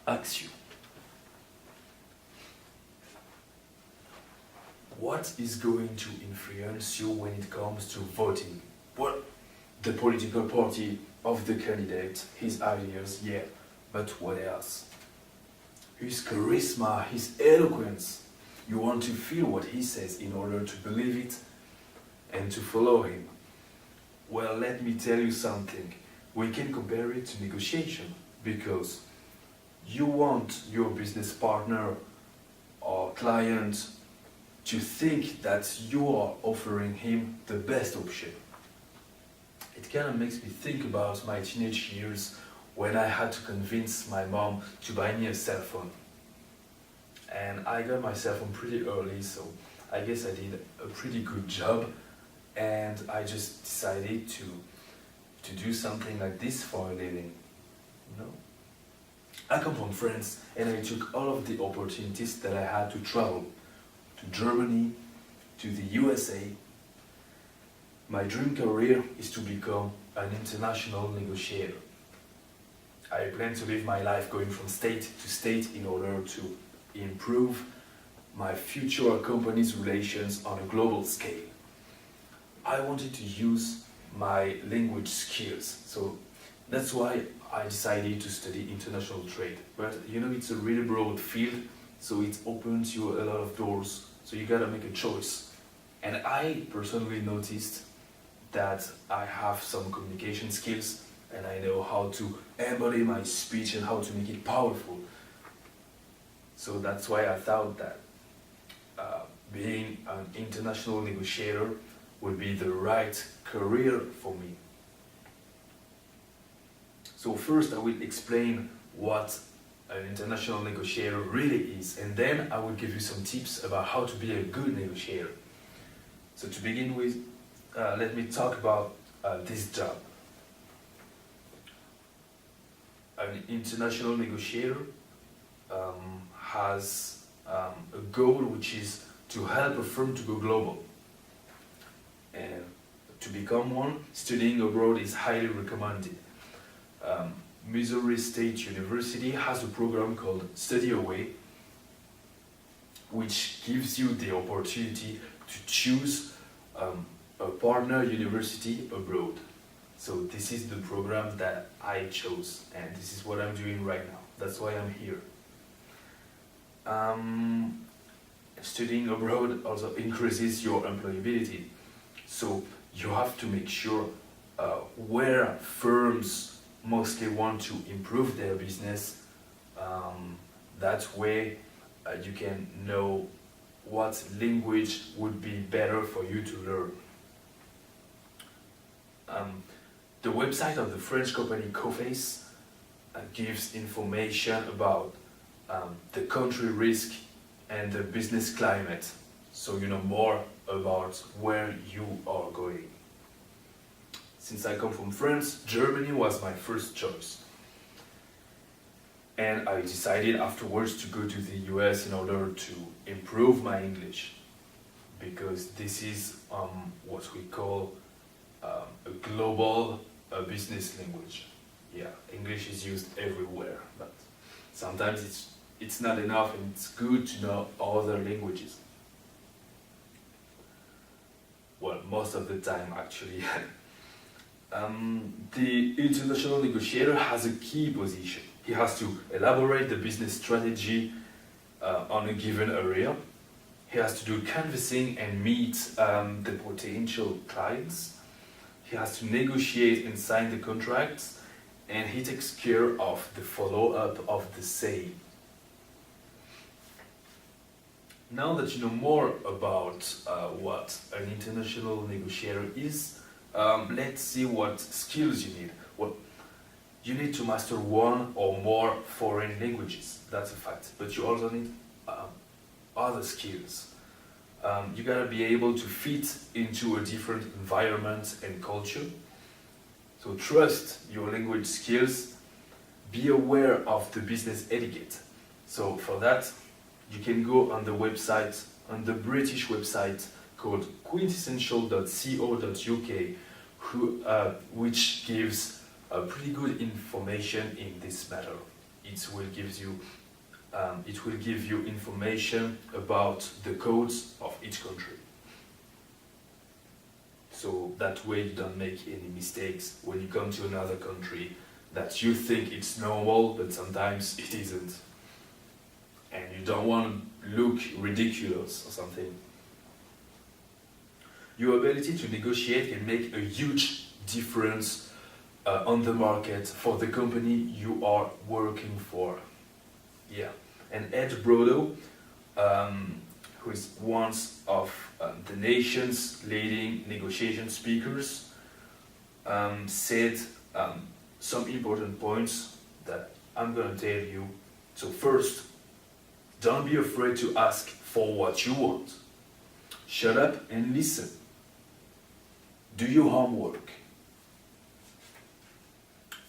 ask you, what is going to influence you when it comes to voting? Well, the political party of the candidate, his ideas, yeah, but what else? His charisma, his eloquence. You want to feel what he says in order to believe it and to follow him. Well, let me tell you something. We can compare it to negotiation because you want your business partner or client to think that you are offering him the best option. It kind of makes me think about my teenage years when I had to convince my mom to buy me a cell phone. And I got my cell phone pretty early, so I guess I did a pretty good job, and I just decided to do something like this for a living. You know? I come from France, and I took all of the opportunities that I had to travel to Germany, to the USA. My dream career is to become an international negotiator. I plan to live my life going from state to state in order to improve my future company's relations on a global scale. I wanted to use my language skills, so that's why I decided to study international trade. But you know, it's a really broad field, so it opens you a lot of doors, so you gotta make a choice. And I personally noticed that I have some communication skills and I know how to embody my speech and how to make it powerful. So that's why I thought that being an international negotiator would be the right career for me. So first I will explain what an international negotiator really is, and then I will give you some tips about how to be a good negotiator. So to begin with, let me talk about this job. An international negotiator has a goal, which is to help a firm to go global. And to become one, studying abroad is highly recommended. Missouri State University has a program called Study Away, which gives you the opportunity to choose a partner university abroad. So this is the program that I chose, and this is what I'm doing right now. That's why I'm here. Studying abroad also increases your employability. So you have to make sure where firms mostly want to improve their business. That way you can know what language would be better for you to learn. The website of the French company Coface gives information about the country risk and the business climate, so you know more about where you are going. Since I come from France, Germany was my first choice. And I decided afterwards to go to the US in order to improve my English, because this is what we call a global business language. Yeah, English is used everywhere, but sometimes it's not enough, and it's good to know other languages. Well, most of the time actually. The international negotiator has a key position. He has to elaborate the business strategy on a given area. He has to do canvassing and meet the potential clients. He has to negotiate and sign the contracts, and he takes care of the follow-up of the sale. Now that you know more about what an international negotiator is, let's see what skills you need. Well, you need to master one or more foreign languages, that's a fact, but you also need other skills. You gotta be able to fit into a different environment and culture. So trust your language skills, be aware of the business etiquette. So for that, you can go on the website, on the British website called quintessential.co.uk, which gives pretty good information in this matter. it will give you information about the codes of each country. So that way you don't make any mistakes when you come to another country that you think it's normal, but sometimes it isn't. And you don't want to look ridiculous or something. Your ability to negotiate can make a huge difference on the market for the company you are working for. Yeah, and Ed Brodo, who is one of the nation's leading negotiation speakers, said some important points that I'm going to tell you. So first, don't be afraid to ask for what you want. Shut up and listen. Do your homework.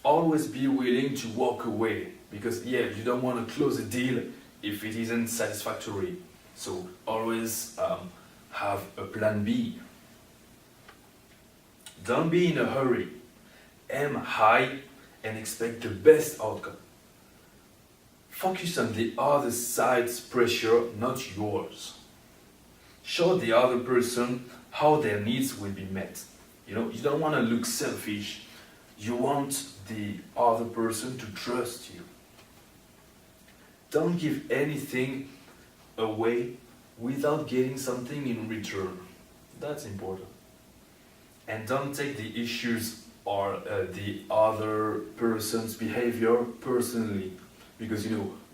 Always be willing to walk away, because you don't want to close a deal if it isn't satisfactory. So always have a plan B. Don't be in a hurry. Aim high and expect the best outcome. Focus on the other side's pressure, not yours. Show the other person how their needs will be met. You don't want to look selfish. You want the other person to trust you. Don't give anything away without getting something in return. That's important. And don't take the issues or the other person's behavior personally, because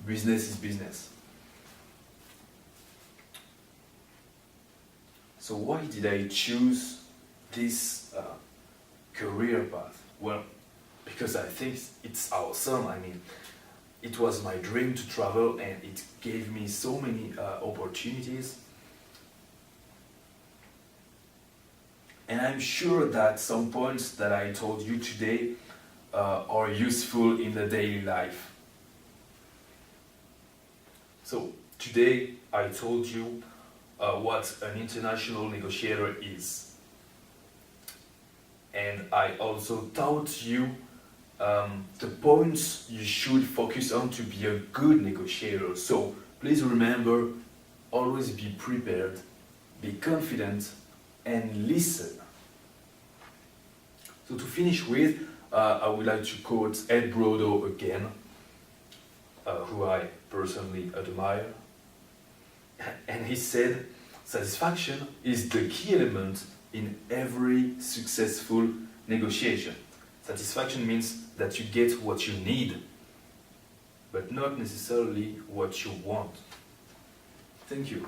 business is business. So why did I choose this career path? Well, because I think it's awesome. I mean, it was my dream to travel, and it gave me so many opportunities. And I'm sure that some points that I told you today are useful in the daily life. So today I told you what an international negotiator is. And I also taught you the points you should focus on to be a good negotiator. So please remember, always be prepared, be confident, and listen. So to finish with, I would like to quote Ed Brodo again, who I personally admire. And he said, "Satisfaction is the key element in every successful negotiation." Satisfaction means that you get what you need, but not necessarily what you want. Thank you.